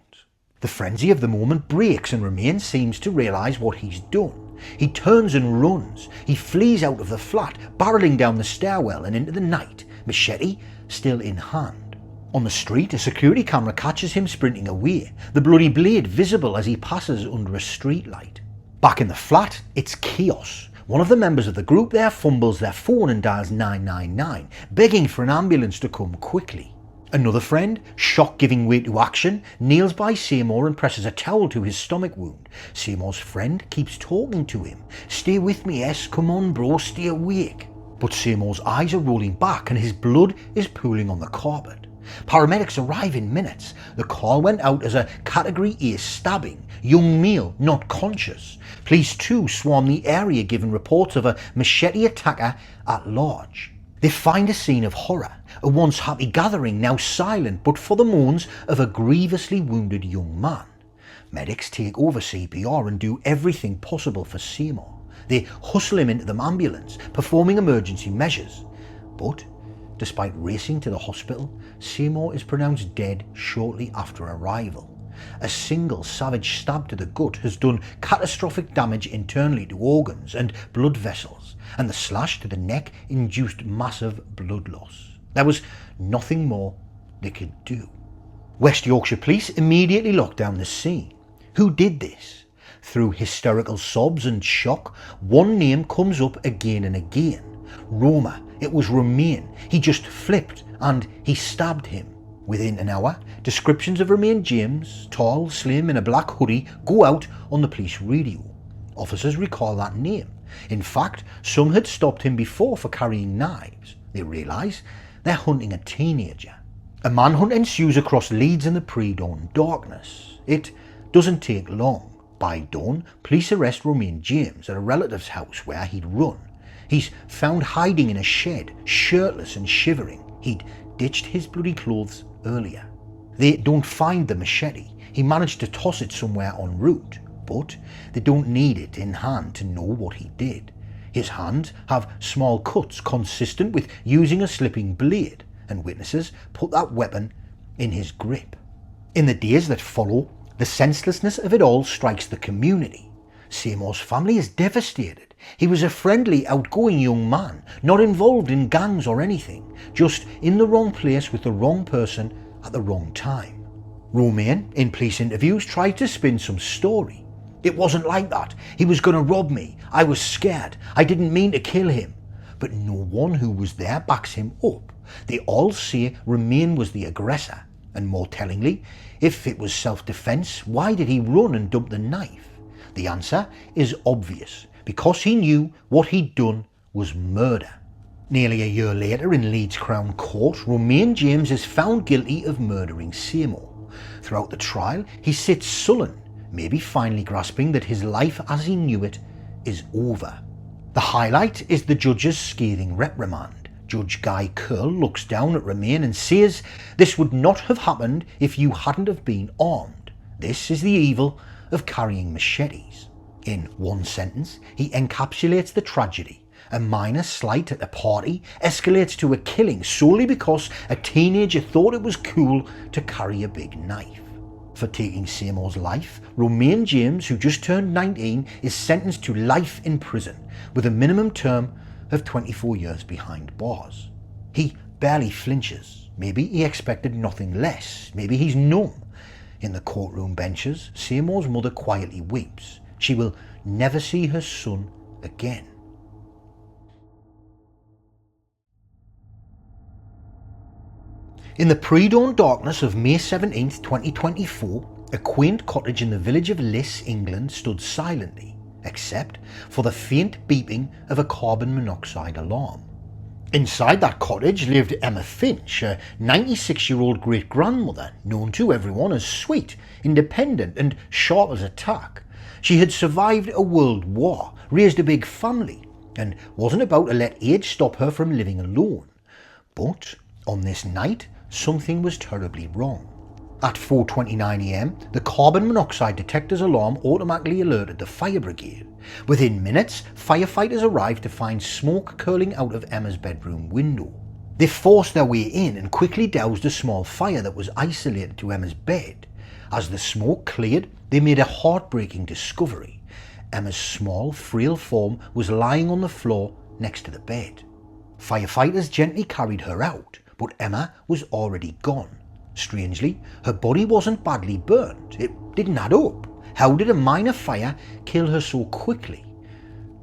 The frenzy of the moment breaks and Romain seems to realise what he's done. He turns and runs. He flees out of the flat, barreling down the stairwell and into the night, machete still in hand. On the street, a security camera catches him sprinting away, the bloody blade visible as he passes under a street light. Back in the flat, it's chaos. One of the members of the group there fumbles their phone and dials 999, begging for an ambulance to come quickly. Another friend, shock giving way to action, kneels by Seymour and presses a towel to his stomach wound. Seymour's friend keeps talking to him. "Stay with me, S. Come on, bro, stay awake." But Seymour's eyes are rolling back and his blood is pooling on the carpet. Paramedics arrive in minutes. The call went out as a Category A stabbing. Young male, not conscious. Police too swarm the area giving reports of a machete attacker at large. They find a scene of horror, a once happy gathering now silent but for the moans of a grievously wounded young man. Medics take over CPR and do everything possible for Seymour. They hustle him into the ambulance, performing emergency measures. But, despite racing to the hospital, Seymour is pronounced dead shortly after arrival. A single savage stab to the gut has done catastrophic damage internally to organs and blood vessels, and the slash to the neck induced massive blood loss. There was nothing more they could do. West Yorkshire Police immediately locked down the scene. Who did this? Through hysterical sobs and shock, one name comes up again and again. Roma. It was Romain. He just flipped and he stabbed him. Within an hour, descriptions of Romain James, tall, slim, in a black hoodie, go out on the police radio. Officers recall that name. In fact, some had stopped him before for carrying knives. They realise they're hunting a teenager. A manhunt ensues across Leeds in the pre-dawn darkness. It doesn't take long. By dawn, police arrest Romain James at a relative's house where he'd run. He's found hiding in a shed, shirtless and shivering. He'd ditched his bloody clothes earlier. They don't find the machete. He managed to toss it somewhere en route, but they don't need it in hand to know what he did. His hands have small cuts consistent with using a slipping blade, and witnesses put that weapon in his grip. In the days that follow, the senselessness of it all strikes the community. Seymour's family is devastated. He was a friendly, outgoing young man, not involved in gangs or anything, just in the wrong place with the wrong person at the wrong time. Romain, in police interviews, tried to spin some story. "It wasn't like that. He was going to rob me. I was scared. I didn't mean to kill him." But no one who was there backs him up. They all say Romain was the aggressor. And more tellingly, if it was self-defence, why did he run and dump the knife? The answer is obvious. Because he knew what he'd done was murder. Nearly a year later in Leeds Crown Court, Romain James is found guilty of murdering Seymour. Throughout the trial, he sits sullen, maybe finally grasping that his life as he knew it is over. The highlight is the judge's scathing reprimand. Judge Guy Curl looks down at Romain and says, "This would not have happened if you hadn't have been armed. This is the evil of carrying machetes." In one sentence, he encapsulates the tragedy. A minor slight at a party escalates to a killing solely because a teenager thought it was cool to carry a big knife. For taking Seymour's life, Romain James, who just turned 19, is sentenced to life in prison with a minimum term of 24 years behind bars. He barely flinches. Maybe he expected nothing less. Maybe he's numb. In the courtroom benches, Seymour's mother quietly weeps. She will never see her son again. In the pre-dawn darkness of May 17th, 2024, a quaint cottage in the village of Liss, England stood silently, except for the faint beeping of a carbon monoxide alarm. Inside that cottage lived Emma Finch, a 96-year-old great-grandmother known to everyone as sweet, independent and sharp as a tack. She had survived a world war, raised a big family, and wasn't about to let age stop her from living alone. But on this night, something was terribly wrong. At 4:29 AM, the carbon monoxide detector's alarm automatically alerted the fire brigade. Within minutes, firefighters arrived to find smoke curling out of Emma's bedroom window. They forced their way in and quickly doused a small fire that was isolated to Emma's bed. As the smoke cleared, they made a heartbreaking discovery. Emma's small, frail form was lying on the floor next to the bed. Firefighters gently carried her out, but Emma was already gone. Strangely, her body wasn't badly burnt. It didn't add up. How did a minor fire kill her so quickly?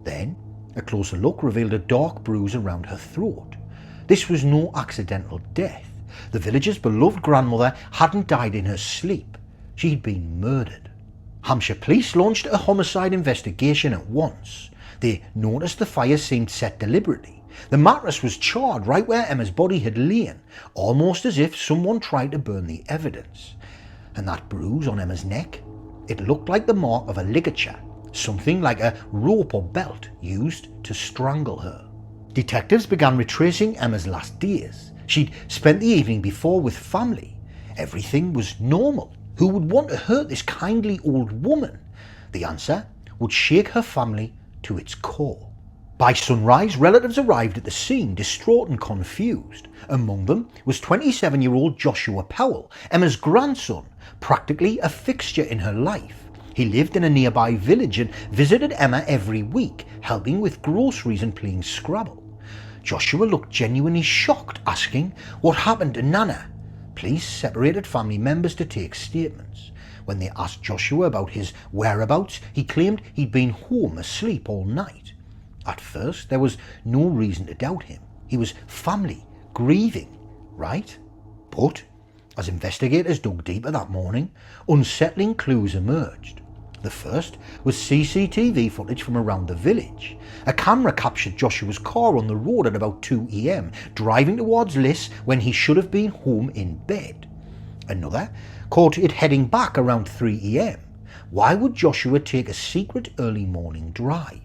Then, a closer look revealed a dark bruise around her throat. This was no accidental death. The village's beloved grandmother hadn't died in her sleep. She'd been murdered. Hampshire police launched a homicide investigation at once. They noticed the fire seemed set deliberately. The mattress was charred right where Emma's body had lain, almost as if someone tried to burn the evidence. And that bruise on Emma's neck? It looked like the mark of a ligature, something like a rope or belt used to strangle her. Detectives began retracing Emma's last days. She'd spent the evening before with family. Everything was normal. Who would want to hurt this kindly old woman? The answer would shake her family to its core. By sunrise, relatives arrived at the scene, distraught and confused. Among them was 27-year-old Joshua Powell, Emma's grandson, practically a fixture in her life. He lived in a nearby village and visited Emma every week, helping with groceries and playing Scrabble. Joshua looked genuinely shocked, asking what happened to Nana. Police separated family members to take statements. When they asked Joshua about his whereabouts, he claimed he'd been home asleep all night. At first, there was no reason to doubt him. He was family, grieving, right? But as investigators dug deeper that morning, unsettling clues emerged. The first was CCTV footage from around the village. A camera captured Joshua's car on the road at about 2 AM, driving towards Liss when he should have been home in bed. Another caught it heading back around 3 AM. Why would Joshua take a secret early morning drive?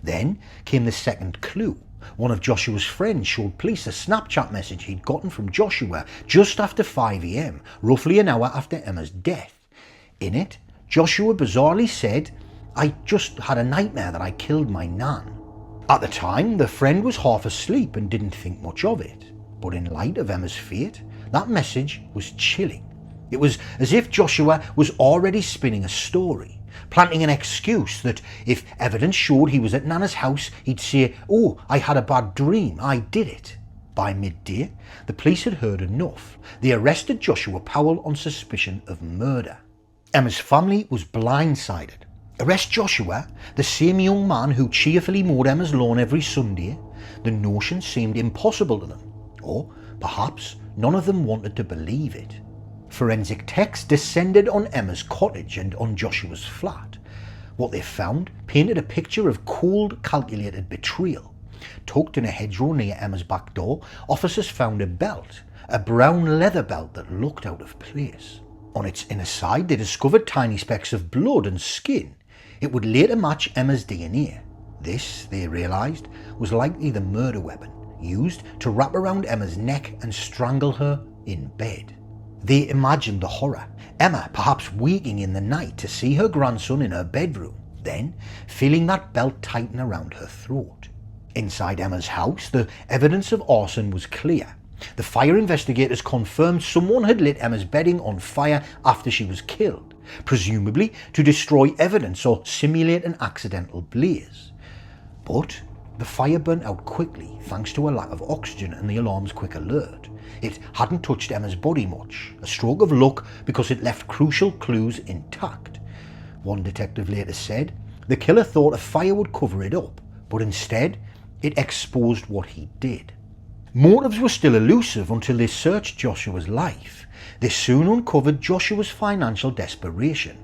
Then came the second clue. One of Joshua's friends showed police a Snapchat message he'd gotten from Joshua just after 5 AM, roughly an hour after Emma's death. In it, Joshua bizarrely said, "I just had a nightmare that I killed my nan." At the time, the friend was half asleep and didn't think much of it. But in light of Emma's fate, that message was chilling. It was as if Joshua was already spinning a story, planting an excuse that if evidence showed he was at Nana's house, he'd say, "Oh, I had a bad dream, I did it." By midday, the police had heard enough. They arrested Joshua Powell on suspicion of murder. Emma's family was blindsided. Arrest Joshua, the same young man who cheerfully mowed Emma's lawn every Sunday? The notion seemed impossible to them. Or perhaps none of them wanted to believe it. Forensic techs descended on Emma's cottage and on Joshua's flat. What they found painted a picture of cold, calculated betrayal. Tucked in a hedgerow near Emma's back door, officers found a belt, a brown leather belt that looked out of place. On its inner side, they discovered tiny specks of blood and skin. It would later match Emma's DNA. This, they realised, was likely the murder weapon, used to wrap around Emma's neck and strangle her in bed. They imagined the horror. Emma perhaps waking in the night to see her grandson in her bedroom, then feeling that belt tighten around her throat. Inside Emma's house, the evidence of arson was clear. The fire investigators confirmed someone had lit Emma's bedding on fire after she was killed, presumably to destroy evidence or simulate an accidental blaze. But the fire burnt out quickly thanks to a lack of oxygen and the alarm's quick alert. It hadn't touched Emma's body much, a stroke of luck because it left crucial clues intact. One detective later said the killer thought a fire would cover it up, but instead it exposed what he did. Motives were still elusive until they searched Joshua's life. They soon uncovered Joshua's financial desperation.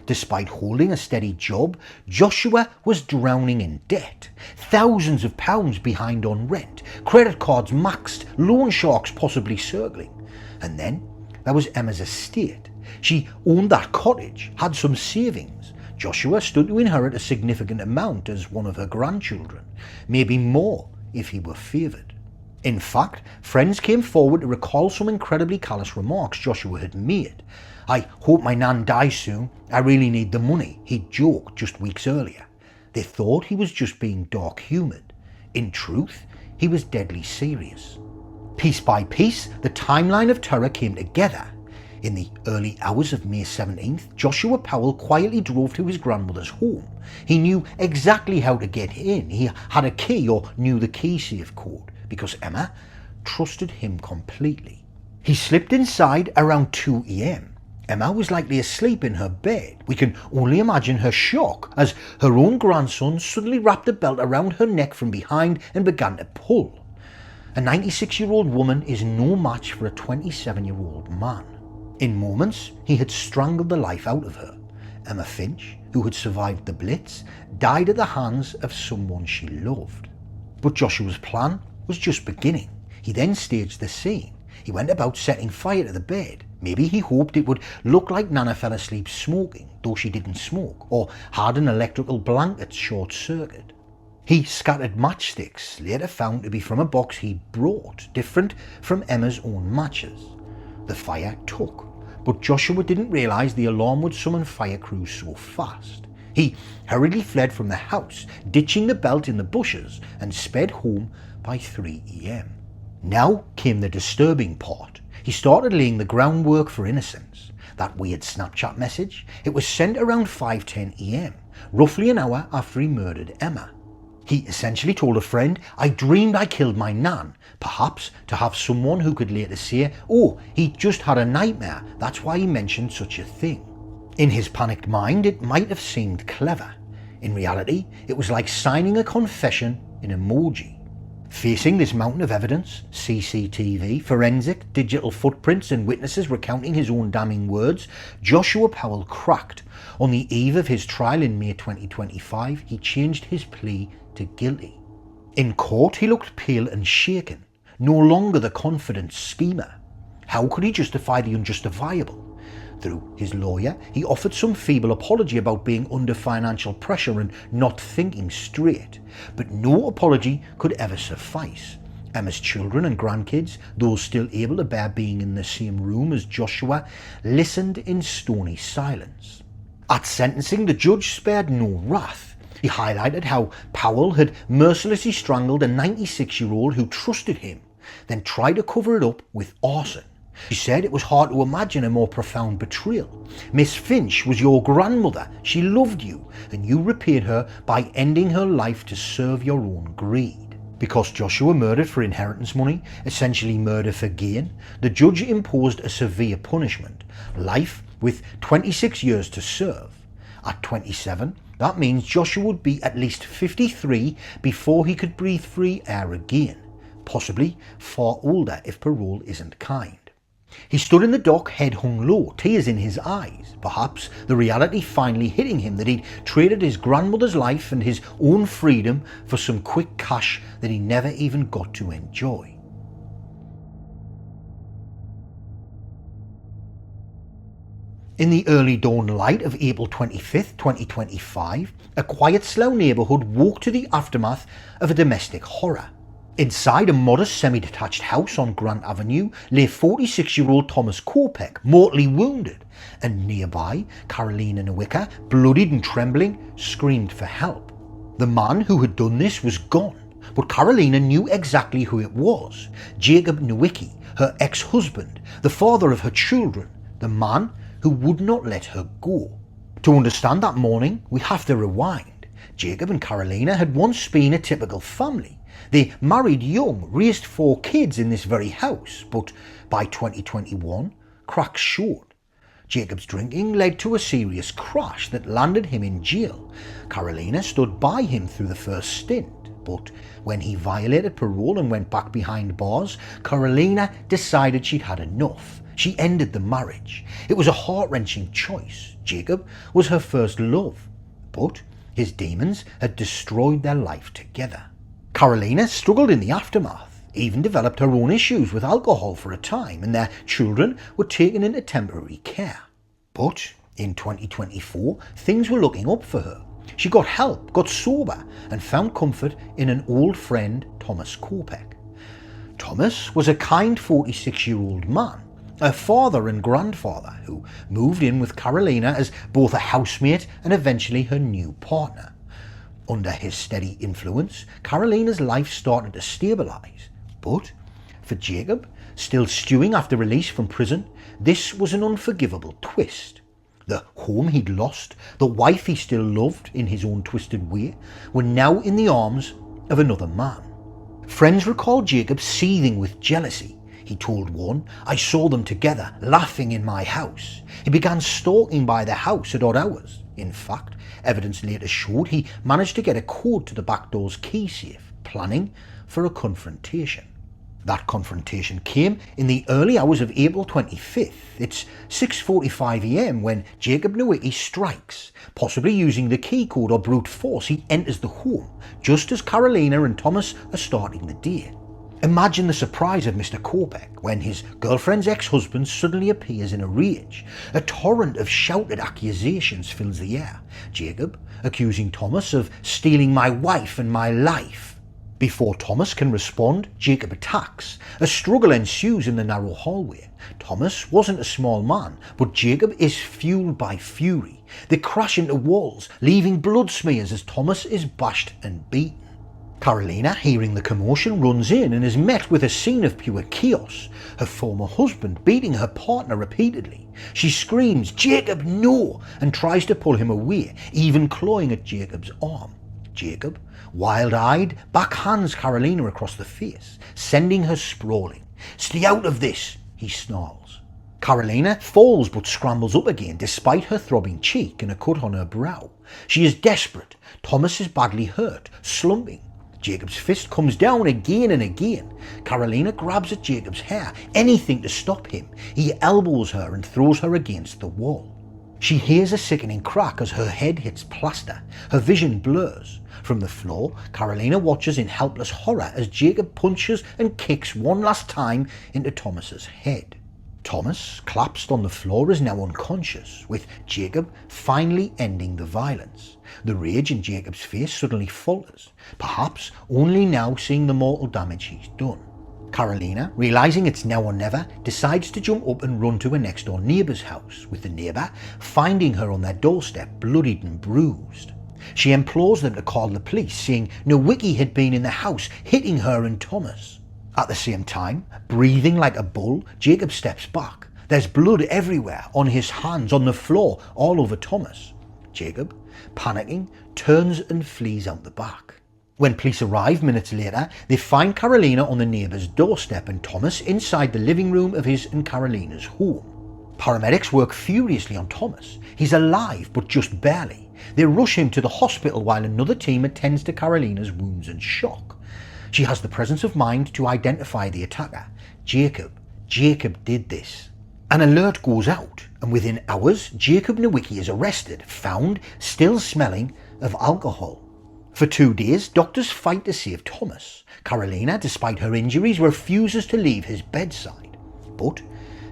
Despite holding a steady job, Joshua was drowning in debt. Thousands of pounds behind on rent, credit cards maxed, loan sharks possibly circling. And then there was Emma's estate. She owned that cottage, had some savings. Joshua stood to inherit a significant amount as one of her grandchildren, maybe more if he were favoured. In fact, friends came forward to recall some incredibly callous remarks Joshua had made. "I hope my nan dies soon, I really need the money," he'd joked just weeks earlier. They thought he was just being dark-humoured. In truth, he was deadly serious. Piece by piece, the timeline of terror came together. In the early hours of May 17th, Joshua Powell quietly drove to his grandmother's home. He knew exactly how to get in. He had a key or knew the key safe code, because Emma trusted him completely. He slipped inside around 2 AM. Emma was likely asleep in her bed. We can only imagine her shock as her own grandson suddenly wrapped a belt around her neck from behind and began to pull. A 96-year-old woman is no match for a 27-year-old man. In moments, he had strangled the life out of her. Emma Finch, who had survived the Blitz, died at the hands of someone she loved. But Joshua's plan was just beginning. He then staged the scene. He went about setting fire to the bed. Maybe he hoped it would look like Nana fell asleep smoking, though she didn't smoke, or had an electrical blanket short-circuit. He scattered matchsticks, later found to be from a box he'd brought, different from Emma's own matches. The fire took, but Joshua didn't realise the alarm would summon fire crews so fast. He hurriedly fled from the house, ditching the belt in the bushes, and sped home by 3 a.m. Now came the disturbing part. He started laying the groundwork for innocence. That weird Snapchat message, it was sent around 5:10 a.m, roughly an hour after he murdered Emma. He essentially told a friend, "I dreamed I killed my nan," perhaps to have someone who could later say, "Oh, he just had a nightmare, that's why he mentioned such a thing." In his panicked mind, it might have seemed clever. In reality, it was like signing a confession in emoji. Facing this mountain of evidence, CCTV, forensic, digital footprints and witnesses recounting his own damning words, Joshua Powell cracked. On the eve of his trial in May 2025, he changed his plea to guilty. In court, he looked pale and shaken, no longer the confident schemer. How could he justify the unjustifiable? Through his lawyer, he offered some feeble apology about being under financial pressure and not thinking straight. But no apology could ever suffice. Emma's children and grandkids, those still able to bear being in the same room as Joshua, listened in stony silence. At sentencing, the judge spared no wrath. He highlighted how Powell had mercilessly strangled a 96-year-old who trusted him, then tried to cover it up with arson. She said it was hard to imagine a more profound betrayal. "Miss Finch was your grandmother. She loved you, and you repaid her by ending her life to serve your own greed." Because Joshua murdered for inheritance money, essentially murder for gain, the judge imposed a severe punishment, life with 26 years to serve. At 27, that means Joshua would be at least 53 before he could breathe free air again, possibly far older if parole isn't kind. He stood in the dock, head hung low, tears in his eyes, perhaps the reality finally hitting him that he'd traded his grandmother's life and his own freedom for some quick cash that he never even got to enjoy. In the early dawn light of April 25th, 2025, a quiet Slough neighbourhood woke to the aftermath of a domestic horror. Inside a modest semi-detached house on Grant Avenue lay 46-year-old Thomas Kopek, mortally wounded, and nearby, Carolina Nowicka, bloodied and trembling, screamed for help. The man who had done this was gone, but Carolina knew exactly who it was: Jacob Nowicki, her ex-husband, the father of her children, the man who would not let her go. To understand that morning, we have to rewind. Jacob and Carolina had once been a typical family. They married young, raised 4 kids in this very house, but by 2021, cracks showed. Jacob's drinking led to a serious crash that landed him in jail. Carolina stood by him through the first stint, but when he violated parole and went back behind bars, Carolina decided she'd had enough. She ended the marriage. It was a heart-wrenching choice. Jacob was her first love, but his demons had destroyed their life together. Carolina struggled in the aftermath, even developed her own issues with alcohol for a time, and their children were taken into temporary care. But in 2024, things were looking up for her. She got help, got sober, and found comfort in an old friend, Thomas Kopek. Thomas was a kind 46-year-old man, a father and grandfather who moved in with Carolina as both a housemate and eventually her new partner. Under his steady influence, Carolina's life started to stabilise. But for Jacob, still stewing after release from prison, this was an unforgivable twist. The home he'd lost, the wife he still loved in his own twisted way, were now in the arms of another man. Friends recalled Jacob seething with jealousy. He told one, "I saw them together, laughing in my house." He began stalking by the house at odd hours. In fact, evidence later showed he managed to get a code to the back door's key safe, planning for a confrontation. That confrontation came in the early hours of April 25th. It's 6:45 AM when Jacob Nowicki strikes, possibly using the key code or brute force. He enters the home just as Carolina and Thomas are starting the day. Imagine the surprise of Mr. Kopek when his girlfriend's ex-husband suddenly appears in a rage. A torrent of shouted accusations fills the air. Jacob accusing Thomas of stealing my wife and my life. Before Thomas can respond, Jacob attacks. A struggle ensues in the narrow hallway. Thomas wasn't a small man, but Jacob is fueled by fury. They crash into walls, leaving blood smears as Thomas is bashed and beaten. Carolina, hearing the commotion, runs in and is met with a scene of pure chaos. Her former husband beating her partner repeatedly. She screams, "Jacob, no!" and tries to pull him away, even clawing at Jacob's arm. Jacob, wild-eyed, backhands Carolina across the face, sending her sprawling. "Stay out of this," he snarls. Carolina falls but scrambles up again despite her throbbing cheek and a cut on her brow. She is desperate. Thomas is badly hurt, slumping. Jacob's fist comes down again and again. Carolina grabs at Jacob's hair, anything to stop him. He elbows her and throws her against the wall. She hears a sickening crack as her head hits plaster. Her vision blurs. From the floor, Carolina watches in helpless horror as Jacob punches and kicks one last time into Thomas's head. Thomas, collapsed on the floor, is now unconscious, with Jacob finally ending the violence. The rage in Jacob's face suddenly falters, perhaps only now seeing the mortal damage he's done. Carolina, realising it's now or never, decides to jump up and run to a next door neighbour's house, with the neighbour finding her on their doorstep bloodied and bruised. She implores them to call the police, saying Nowicki had been in the house hitting her and Thomas. At the same time, breathing like a bull, Jacob steps back. There's blood everywhere, on his hands, on the floor, all over Thomas. Jacob, panicking, turns and flees out the back. When police arrive minutes later, they find Carolina on the neighbour's doorstep and Thomas inside the living room of his and Carolina's home. Paramedics work furiously on Thomas. He's alive, but just barely. They rush him to the hospital while another team attends to Carolina's wounds and shock. She has the presence of mind to identify the attacker. Jacob. Jacob did this. An alert goes out, and within hours, Jacob Nowicki is arrested, found still smelling of alcohol. For 2 days, doctors fight to save Thomas. Carolina, despite her injuries, refuses to leave his bedside. But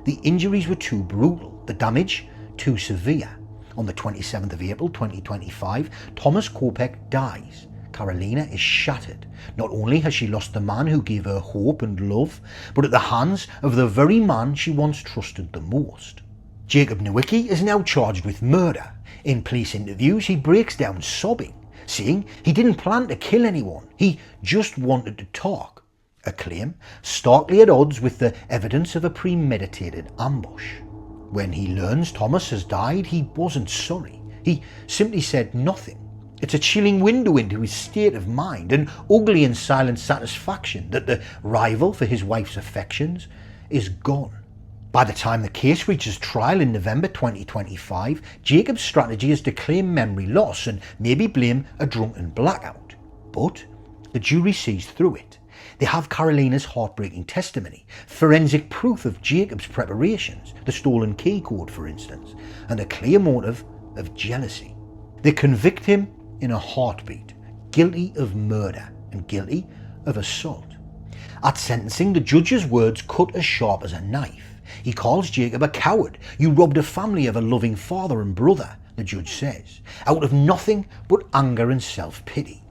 the injuries were too brutal, the damage too severe. On the 27th of April 2025, Thomas Kopek dies. Carolina is shattered. Not only has she lost the man who gave her hope and love, but at the hands of the very man she once trusted the most. Jacob Nowicki is now charged with murder. In police interviews, he breaks down sobbing, saying he didn't plan to kill anyone, he just wanted to talk. A claim starkly at odds with the evidence of a premeditated ambush. When he learns Thomas has died, he wasn't sorry. He simply said nothing. It's a chilling window into his state of mind, an ugly and silent satisfaction that the rival for his wife's affections is gone. By the time the case reaches trial in November 2025, Jacob's strategy is to claim memory loss and maybe blame a drunken blackout. But the jury sees through it. They have Carolina's heartbreaking testimony, forensic proof of Jacob's preparations, the stolen key code for instance, and a clear motive of jealousy. They convict him in a heartbeat, guilty of murder and guilty of assault. At sentencing, the judge's words cut as sharp as a knife. He calls Jacob a coward. "You robbed a family of a loving father and brother," the judge says, out of nothing but anger and self-pity.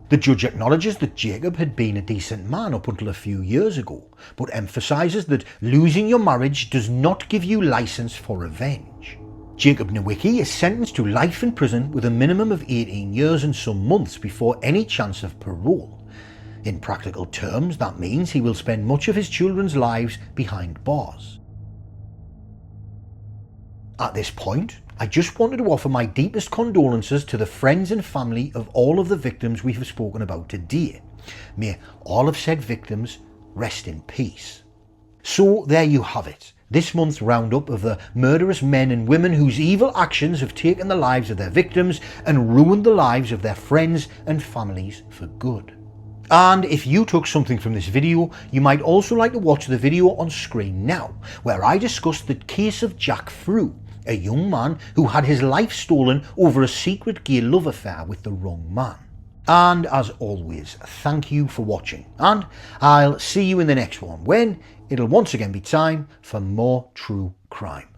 The judge acknowledges that Jacob had been a decent man up until a few years ago, but emphasises that losing your marriage does not give you licence for revenge. Jacob Nowicki is sentenced to life in prison with a minimum of 18 years and some months before any chance of parole. In practical terms, that means he will spend much of his children's lives behind bars. At this point, I just wanted to offer my deepest condolences to the friends and family of all of the victims we have spoken about today. May all of said victims rest in peace. So there you have it. This month's roundup of the murderous men and women whose evil actions have taken the lives of their victims and ruined the lives of their friends and families for good. And if you took something from this video, you might also like to watch the video on screen now, where I discussed the case of Jack Frew, a young man who had his life stolen over a secret gay love affair with the wrong man. And as always, thank you for watching, and I'll see you in the next one, when it'll once again be time for more true crime.